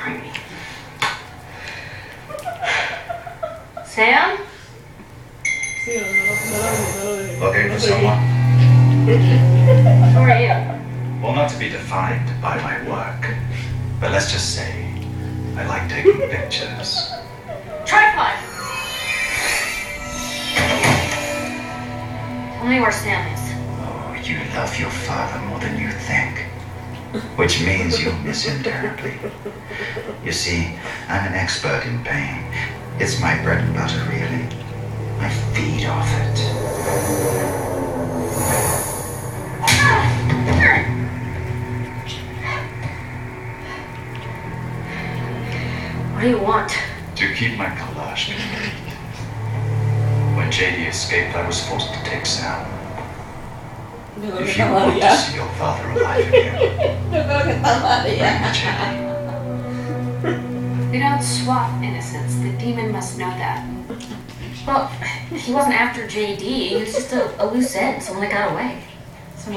creamy. Sam? Sí, no lo Looking for someone? Who are you? Well, not to be defined by my work, but let's just say I like taking pictures. Tripod! Tell me where Sam is. Oh, you love your father more than you think. Which means you'll miss him terribly. You see, I'm an expert in pain. It's my bread and butter, really. I feed off it. What do you want? To keep my collage complete. When JD escaped, I was forced to take Sam. Yo creo que If está you mal want to ya. see your father alive again, Yo creo que está mal bring ya. JD. We don't swap innocence. The demon must know that. Well, he wasn't after JD. He was just a loose end. Someone that got away. Someone